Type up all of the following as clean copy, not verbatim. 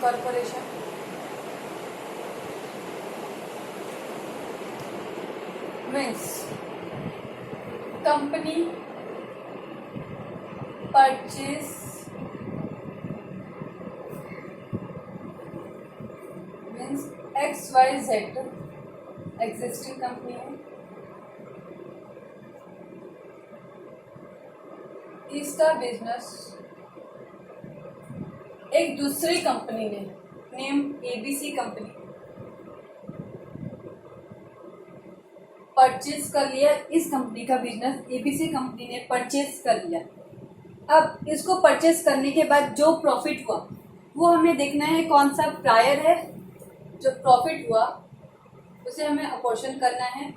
Incorporation. Means company purchase means XYZ existing company है, इसका business एक दूसरी कंपनी ने नेम ABC कंपनी परचेज कर लिया। इस कंपनी का बिजनेस ABC कंपनी ने परचेज कर लिया। अब इसको परचेज करने के बाद जो प्रॉफिट हुआ वो हमें देखना है कौन सा प्रायर है। जो प्रॉफिट हुआ उसे हमें अपोर्शन करना है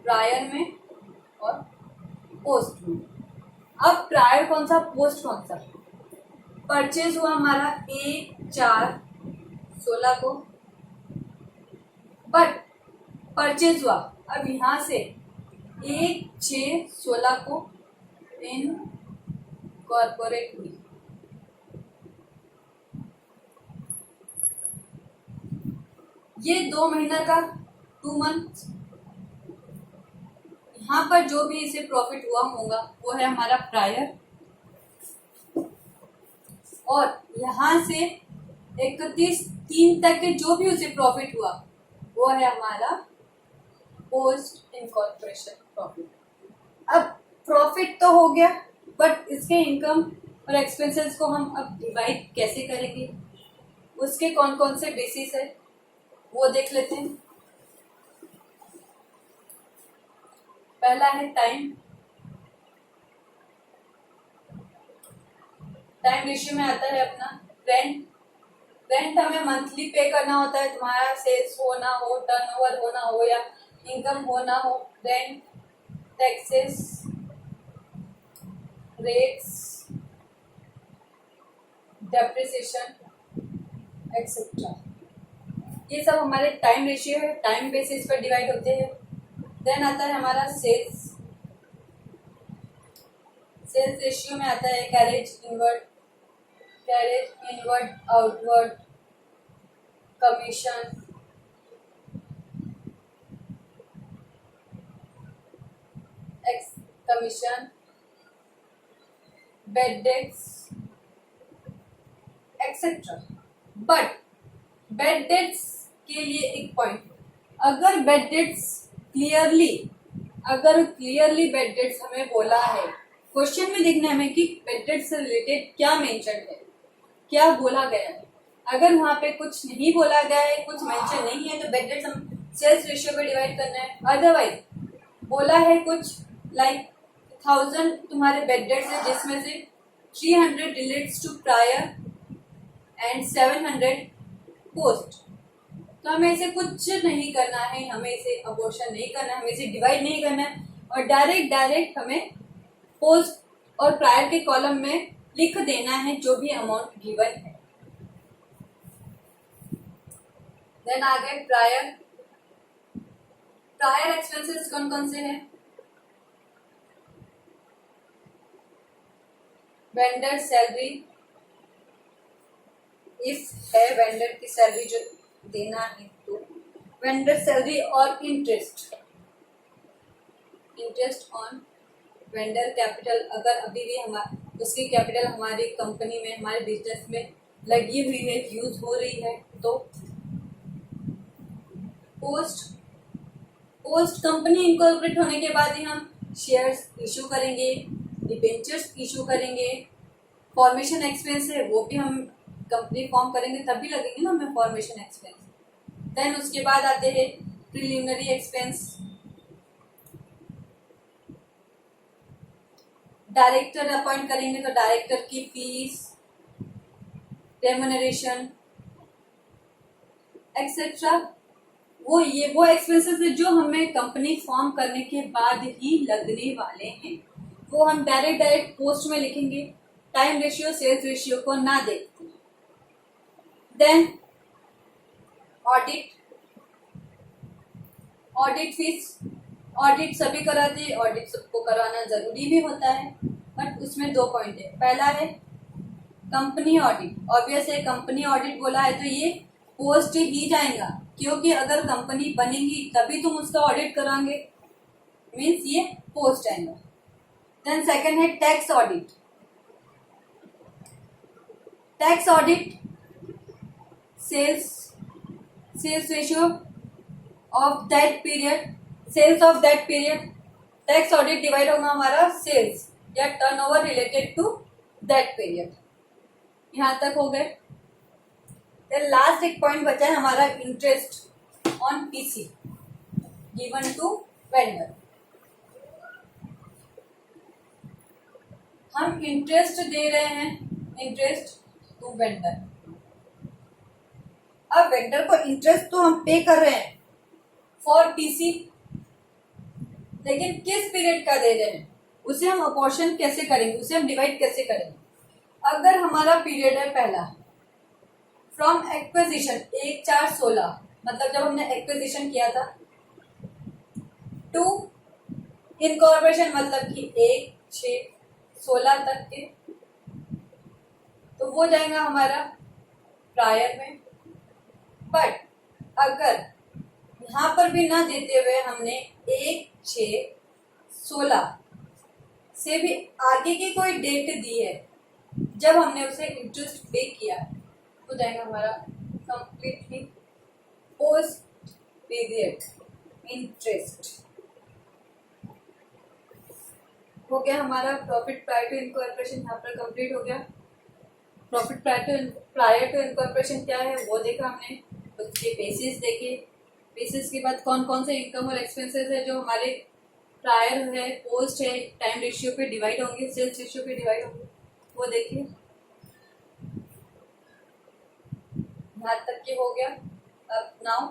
प्रायर में और पोस्ट में। अब प्रायर कौन सा, पोस्ट कौन सा। परचेज हुआ हमारा 1/4/16 को, बट परचेज हुआ अब यहाँ से 1/6/16 को इन कॉर्पोरेट हुई। ये 2 महीना का 2 मंथ, यहाँ पर जो भी इसे प्रॉफिट हुआ होगा वो है हमारा प्रायर, और यहाँ से 31/3 तक के जो भी उसे प्रॉफिट हुआ वो है हमारा पोस्ट इनकॉर्पोरेशन प्रॉफिट। अब प्रॉफिट तो हो गया, बट इसके इनकम और एक्सपेंसेस को हम अब डिवाइड कैसे करेंगे, उसके कौन कौन से बेसिस है वो देख लेते हैं। पहला है टाइम। टाइम रेशियो में आता है अपना रेंट। रेंट हमें मंथली पे करना होता है, तुम्हारा सेल्स हो ना हो, टर्नओवर हो ना हो या इनकम हो ना हो। Rent, taxes, rates, depreciation etcetera, ये सब हमारे टाइम रेशियो है, टाइम बेसिस पर डिवाइड होते हैं। देन आता है हमारा सेल्स। सेल्स रेशियो में आता है carriage inward, outward, commission, commission, bad debts etcetera. But bad debts के लिए एक पॉइंट, अगर bad debts clearly bad debts हमें बोला है, क्वेश्चन में देखना है हमें कि बेड डेट्स से रिलेटेड क्या मेंशन है, क्या बोला गया है। अगर वहाँ पे कुछ नहीं बोला गया है, कुछ मेंशन नहीं है, तो बेड डेट्स हम सेल्स रेशियो पे डिवाइड करना है। अदरवाइज बोला है कुछ लाइक 1000 तुम्हारे बेड डेट्स है, जिसमें से 300 relates to prior and 700 post, तो हमें इसे कुछ नहीं करना है, हमें इसे अबॉर्शन नहीं करना है, हमें इसे डिवाइड नहीं करना है, और डायरेक्ट हमें पोस्ट और प्रायर के कॉलम में लिख देना है जो भी अमाउंट गिवन है। देन आगे प्रायर एक्सपेंसेस कौन कौन से हैं। वेंडर सैलरी, इफ है वेंडर की सैलरी जो देना है तो वेंडर सैलरी, और इंटरेस्ट ऑन वेंडर कैपिटल, अगर अभी भी उसकी कैपिटल हमारी कंपनी में, हमारे बिजनेस में लगी हुई है, यूज हो रही है, तो पोस्ट कंपनी इनकॉर्पोरेट होने के बाद ही हम शेयर्स इशू करेंगे, डिबेंचर्स इशू करेंगे। फॉर्मेशन एक्सपेंस है वो भी हम कंपनी फॉर्म करेंगे तभी लगेंगे ना हमें फॉर्मेशन एक्सपेंस। देन उसके बाद आते हैं प्रिलिमिनरी एक्सपेंस, डायरेक्टर अपॉइंट करेंगे तो डायरेक्टर की फीस, रेम्यूनरेशन एक्सेट्रा। वो एक्सपेंसेस है जो हमें कंपनी फॉर्म करने के बाद ही लगने वाले हैं, वो हम डायरेक्ट पोस्ट में लिखेंगे, टाइम रेशियो सेल्स रेशियो को ना देखते। देन ऑडिट फीस, ऑडिट सभी कराते हैं, ऑडिट सबको कराना जरूरी भी होता है, बट उसमें 2 पॉइंट है। पहला है कंपनी ऑडिट, ऑब्वियस है कंपनी ऑडिट बोला है तो ये पोस्ट ही जाएगा, क्योंकि अगर कंपनी बनेगी तभी तुम उसका ऑडिट कराओगे, मीन्स ये पोस्ट आएगा। देन सेकंड है tax audit. Tax audit sales ratio of that period, sales of that period. Tax audit divide होगा हमारा सेल्स या turnover related to that period. यहां तक हो गए। लास्ट एक पॉइंट बचा है हमारा interest on PC given to vendor. हम इंटरेस्ट दे रहे हैं, इंटरेस्ट टू वेंडर। अब वेंडर को इंटरेस्ट तो हम पे कर रहे हैं फॉर पीसी, लेकिन किस पीरियड का दे रहे हैं उसे हम अपोर्शन कैसे करेंगे, उसे हम डिवाइड कैसे करेंगे। अगर हमारा पीरियड है पहला फ्रॉम एक्विजिशन 1/4/16, मतलब जब हमने एक्विजिशन किया था, टू इनकॉर्पोरेशन मतलब कि 1/6/16 तक के, तो वो जाएगा हमारा प्रायर में। बट अगर यहां पर भी ना देते हुए हमने 1/6/16 से भी आगे की कोई डेट दी है जब हमने उसे इंटरेस्ट पे किया, तो जाएगा हमारा कंप्लीटली पोस्ट पीरियड इंटरेस्ट। हो गया हमारा प्रॉफिट प्रायर टू इनकॉर्पोरेशन, यहाँ पर कंप्लीट हो गया। प्रॉफिट प्रायर टू इनकॉर्पोरेशन क्या है वो देखा हमने, उसके बेसिस देखे, बेसिस के बाद कौन कौन से इनकम और एक्सपेंसेस है जो हमारे प्रायर है, पोस्ट है, टाइम रेशियो पे डिवाइड होंगे, सेल्स रेशियो पे डिवाइड होंगे, वो देखिए। यहाँ तक के हो गया। अब नाउ